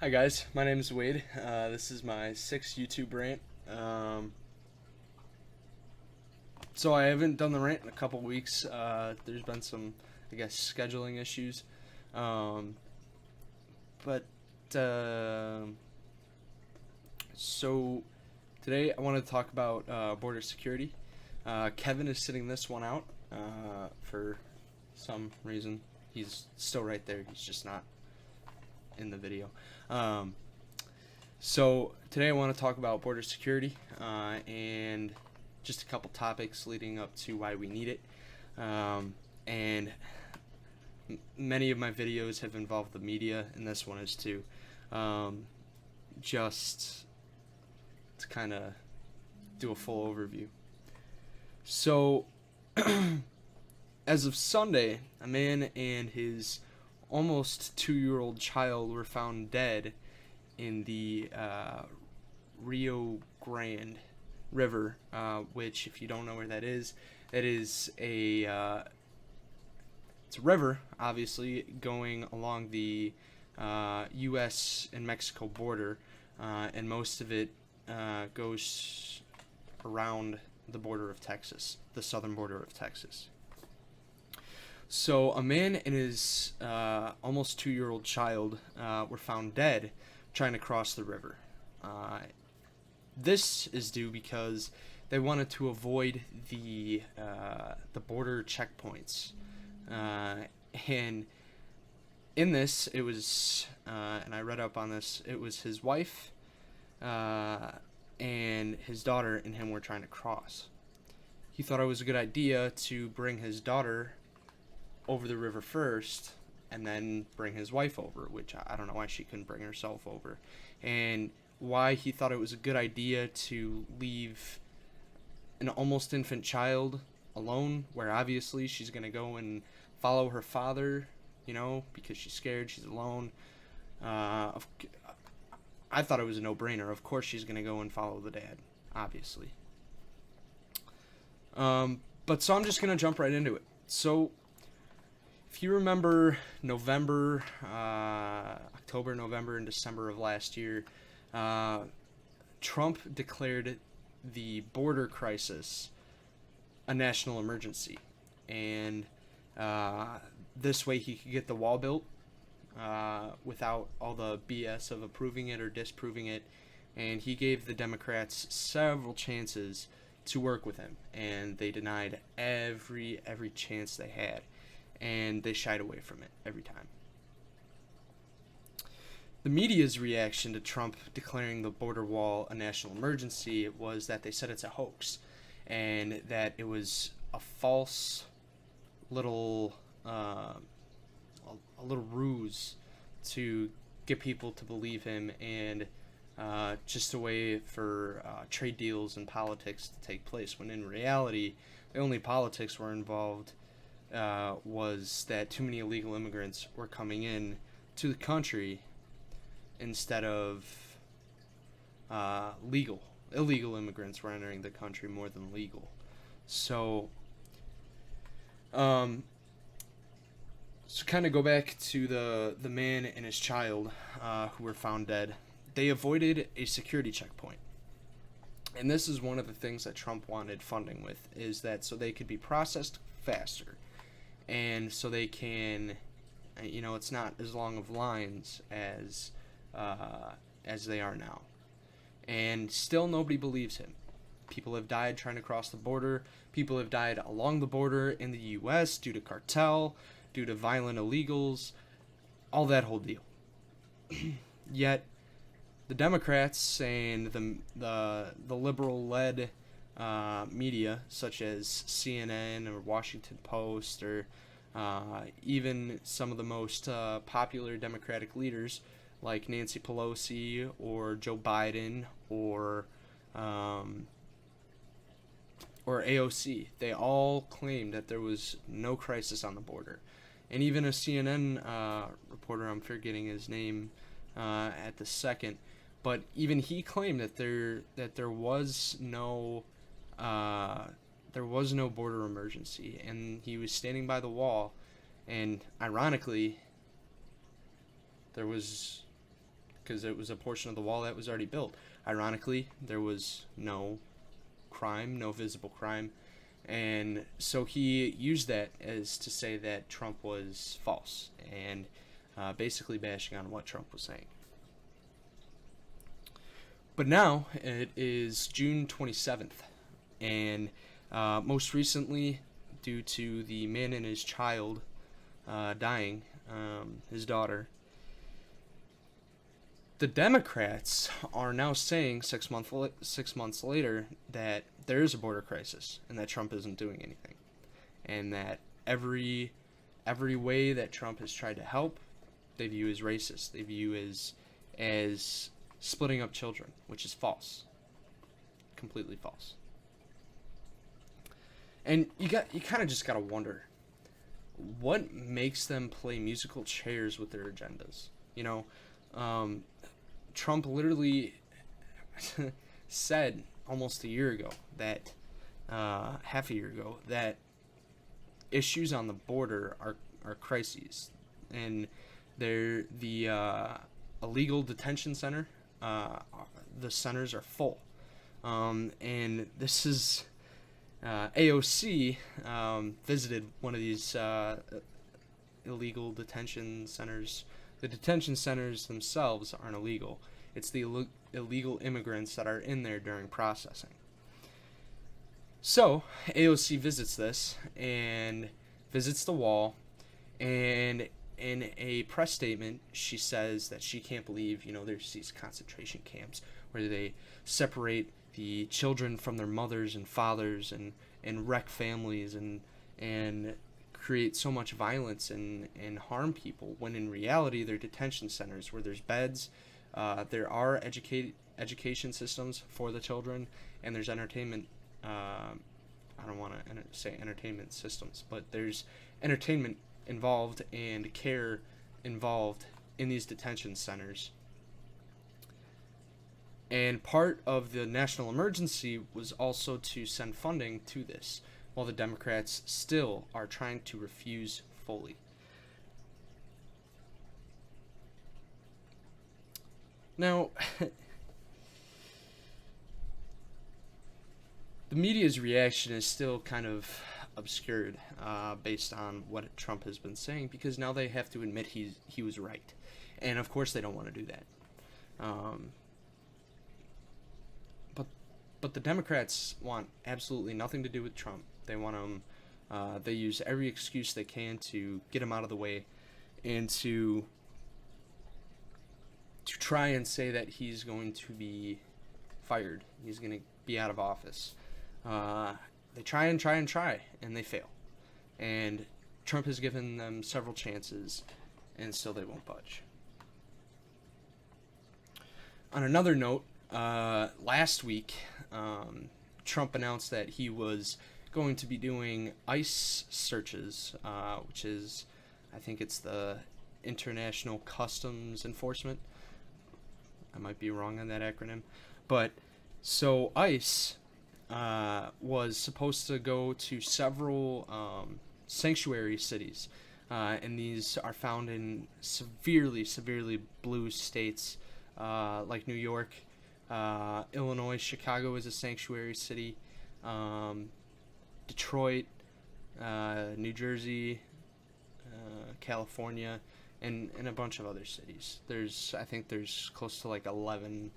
Hi guys, my name is Wade. This is my sixth YouTube rant. So I haven't done the rant in a couple weeks. There's been some, I guess, scheduling issues. Um, but so today I want to talk about border security. Kevin is sitting this one out for some reason. He's still right there. He's just not in the video. Um, So today I want to talk about border security and just a couple topics leading up to why we need it. And many of my videos have involved the media, and this one is too. Just to kind of do a full overview. So, as of Sunday, a man and his almost 2-year-old child were found dead in the Rio Grande River, which, if you don't know where that is it's a river, obviously, going along the U.S. and Mexico border, and most of it goes around the border of Texas, the southern border of Texas. So a man and his almost 2-year-old child were found dead trying to cross the river. This is due because they wanted to avoid the border checkpoints, and in this it was, and I read up on this. It was his wife and his daughter and him were trying to cross. He thought it was a good idea to bring his daughter over the river first and then bring his wife over, which I don't know why she couldn't bring herself over, and why he thought it was a good idea to leave an almost infant child alone, where obviously she's going to go and follow her father, because she's scared, she's alone. I thought it was a no-brainer. Of course she's going to go and follow the dad, obviously. But so I'm just going to jump right into it. So if you remember October, November, and December of last year, Trump declared the border crisis a national emergency. And this way he could get the wall built without all the BS of approving it or disproving it. And he gave the Democrats several chances to work with him, and they denied every chance they had. And they shied away from it every time. The media's reaction to Trump declaring the border wall a national emergency was that they said it's a hoax, and that it was a false little a little ruse to get people to believe him, and just a way for trade deals and politics to take place, when in reality the only politics were involved was that too many illegal immigrants were coming in to the country instead of illegal immigrants were entering the country more than legal. So kind of go back to the man and his child who were found dead. They avoided a security checkpoint. And this is one of the things that Trump wanted funding with, is that so they could be processed faster, and so they can, it's not as long of lines as they are now. And still nobody believes him. People have died trying to cross the border. People have died along the border in the U.S. due to cartel, due to violent illegals, all that whole deal. Yet the Democrats and the liberal-led media, such as CNN or Washington Post, or even some of the most popular Democratic leaders like Nancy Pelosi or Joe Biden or AOC, they all claimed that there was no crisis on the border. And even a CNN reporter, I'm forgetting his name at the second, but even he claimed that there was no border emergency, and he was standing by the wall, and ironically, there was because it was a portion of the wall that was already built. Ironically, there was no crime, no visible crime, and so he used that as to say that Trump was false, and basically bashing on what Trump was saying. But now it is June 27th, and most recently, due to the man and his child dying, his daughter, the Democrats are now saying 6 months later that there is a border crisis and that Trump isn't doing anything, and that every way that Trump has tried to help, they view as racist. They view as splitting up children, which is false, completely false. And you kind of just gotta wonder, what makes them play musical chairs with their agendas? You know, Trump literally said almost a year ago that, half a year ago, that issues on the border are crises, and they're the illegal detention center. The centers are full, and this is AOC visited one of these illegal detention centers. The detention centers themselves aren't illegal. It's the illegal immigrants that are in there during processing. So AOC visits this and visits the wall, and in a press statement, she says that she can't believe, there's these concentration camps where they separate the children from their mothers and fathers and wreck families and create so much violence and harm people, when in reality they're detention centers where there's beds, there are education systems for the children, and there's entertainment. I don't want to say entertainment systems, but there's entertainment involved and care involved in these detention centers. And part of the national emergency was also to send funding to this, while the Democrats still are trying to refuse fully. Now, the media's reaction is still kind of obscured based on what Trump has been saying, because now they have to admit he was right. And of course they don't want to do that. But the Democrats want absolutely nothing to do with Trump. They want him, they use every excuse they can to get him out of the way, and to try and say that he's going to be fired. He's going to be out of office. They try, and they fail. And Trump has given them several chances, and still they won't budge. On another note, last week, Trump announced that he was going to be doing ICE searches, which is, I think it's the International Customs Enforcement. I might be wrong on that acronym. But, so ICE was supposed to go to several sanctuary cities, and these are found in severely blue states, like New York, Illinois. Chicago is a sanctuary city, Detroit, New Jersey, California, and a bunch of other cities. I think there's close to like 11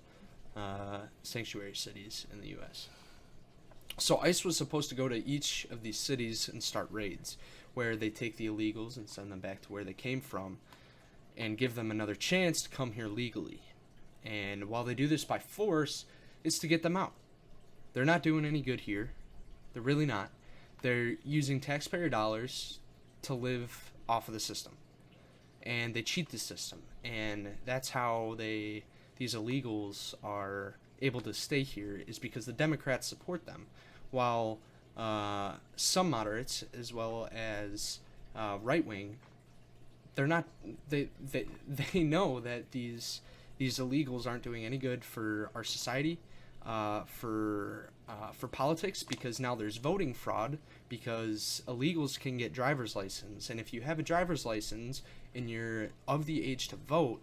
sanctuary cities in the U.S. So ICE was supposed to go to each of these cities and start raids, where they take the illegals and send them back to where they came from, and give them another chance to come here legally. And while they do this by force, it's to get them out. They're not doing any good here. They're really not. They're using taxpayer dollars to live off of the system. And they cheat the system. And that's how these illegals are able to stay here, is because the Democrats support them, while some moderates, as well as right wing, they're not. They know that these illegals aren't doing any good for our society, for politics, because now there's voting fraud, because illegals can get driver's license, and if you have a driver's license and you're of the age to vote,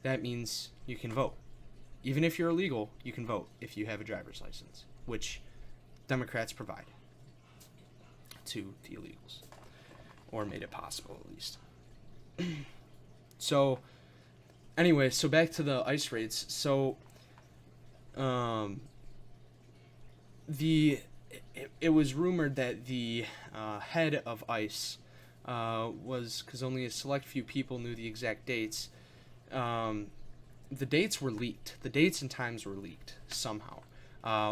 that means you can vote. Even if you're illegal, you can vote if you have a driver's license, which Democrats provide to the illegals, or made it possible at least. So, anyway, so back to the ICE raids. So, it was rumored that the head of ICE was, because only a select few people knew the exact dates. The dates were leaked. The dates and times were leaked somehow.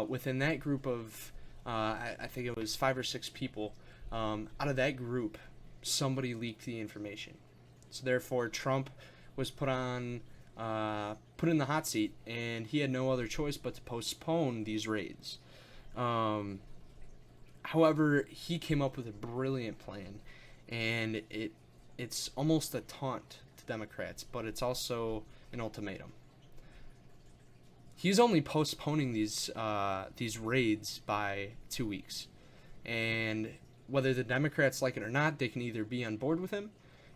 Within that group of, I think it was 5 or 6 people, out of that group, somebody leaked the information. So therefore, Trump was put in the hot seat, and he had no other choice but to postpone these raids. However, he came up with a brilliant plan, and it's almost a taunt to Democrats, but it's also an ultimatum. He's only postponing these raids by 2 weeks, and whether the Democrats like it or not, they can either be on board with him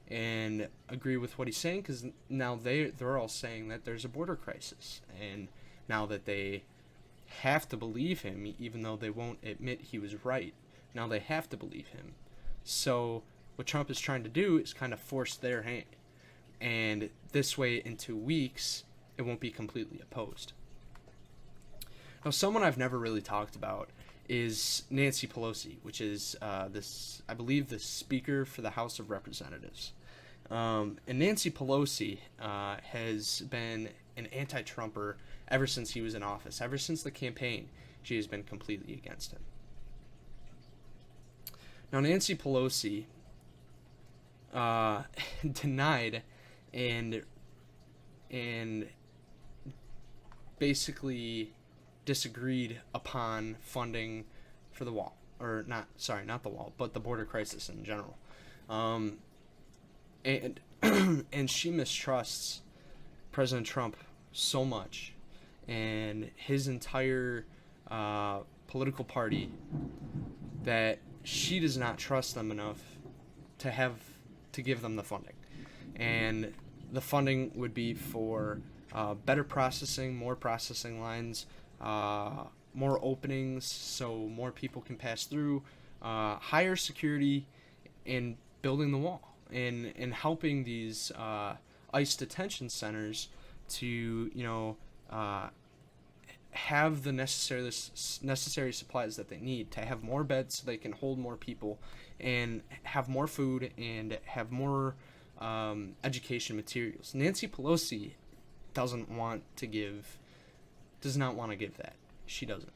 and agree with what he's saying, because now they're all saying that there's a border crisis, and now that they have to believe him, even though they won't admit he was right, now they have to believe him. So what Trump is trying to do is kind of force their hand, and this way in 2 weeks it won't be completely opposed. Now, someone I've never really talked about is Nancy Pelosi, which is I believe the Speaker for the House of Representatives. And Nancy Pelosi has been an anti-Trumper ever since he was in office. Ever since the campaign, she has been completely against him. Now, Nancy Pelosi denied and basically disagreed upon funding for the wall, or not the wall, but the border crisis in general. And and she mistrusts President Trump so much and his entire political party that she does not trust them enough to give them the funding. And the funding would be for better processing, more processing lines, more openings so more people can pass through, higher security, and building the wall, and helping these ICE detention centers to have the necessary supplies that they need to have more beds so they can hold more people, and have more food, and have more education materials. Nancy Pelosi does not want to give that. She doesn't.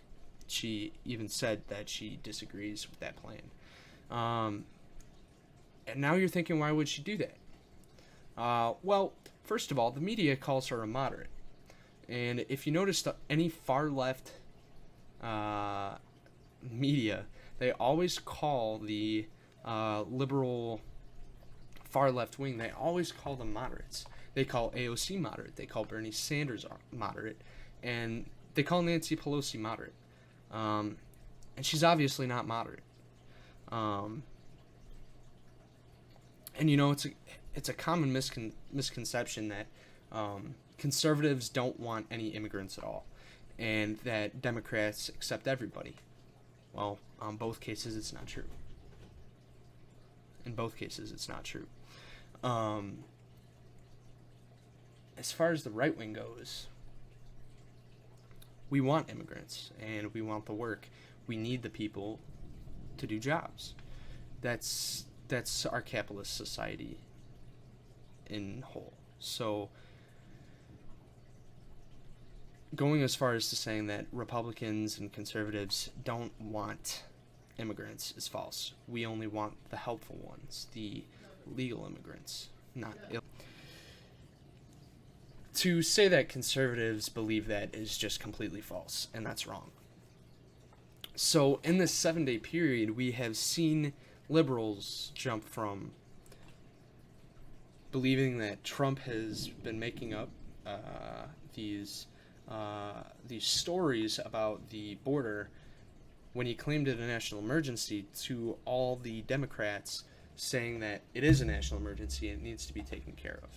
She even said that she disagrees with that plan. And now you're thinking, why would she do that? Well, first of all, the media calls her a moderate. And if you notice any far left media, they always call the liberal far left wing, they always call them moderates. They call AOC moderate. They call Bernie Sanders moderate. And they call Nancy Pelosi moderate. And she's obviously not moderate. And it's a common misconception that conservatives don't want any immigrants at all, and that Democrats accept everybody. Well, in both cases, it's not true. As far as the right wing goes, we want immigrants, and we want the work. We need the people to do jobs. That's our capitalist society in whole. So going as far as to saying that Republicans and conservatives don't want immigrants is false. We only want the helpful ones, the legal immigrants, not ill. To say that conservatives believe that is just completely false, and that's wrong. So in this 7-day period, we have seen liberals jump from believing that Trump has been making up these stories about the border when he claimed it a national emergency, to all the Democrats saying that it is a national emergency and it needs to be taken care of.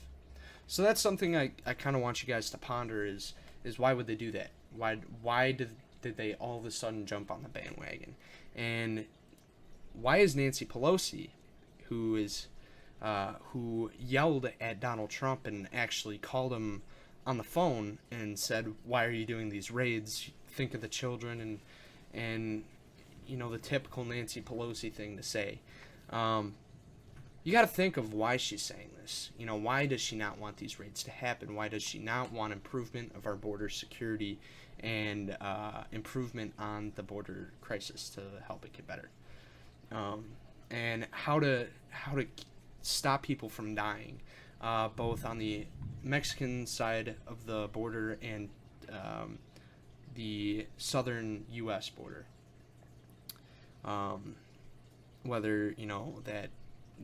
So that's something I kind of want you guys to ponder is why would they do that? Why did they all of a sudden jump on the bandwagon? And why is Nancy Pelosi, who yelled at Donald Trump and actually called him on the phone and said, "Why are you doing these raids? Think of the children," and the typical Nancy Pelosi thing to say. You got to think of why she's saying this. Why does she not want these raids to happen? Why does she not want improvement of our border security and improvement on the border crisis to help it get better? And how to stop people from dying, both on the Mexican side of the border and the southern U.S. border. Whether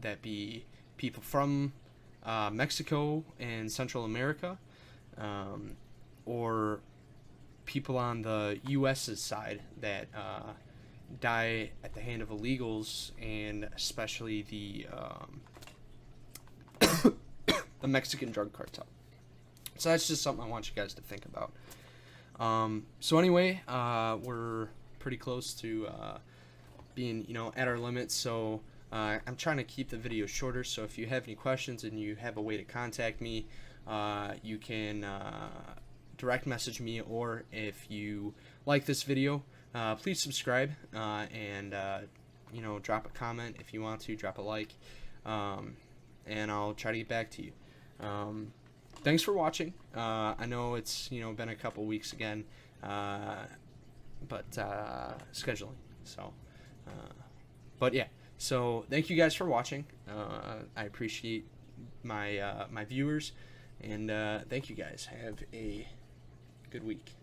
that be people from Mexico and Central America, or people on the U.S.'s side that die at the hand of illegals, and especially the the Mexican drug cartel. So that's just something I want you guys to think about. So anyway, we're pretty close to being at our limits, so I'm trying to keep the video shorter. So if you have any questions and you have a way to contact me, you can direct message me, or if you like this video, please subscribe, and drop a comment if you want to, drop a like, and I'll try to get back to you. Thanks for watching. I know it's been a couple weeks again, but scheduling. So, but yeah. So thank you guys for watching. I appreciate my viewers, and thank you guys. Have a good week.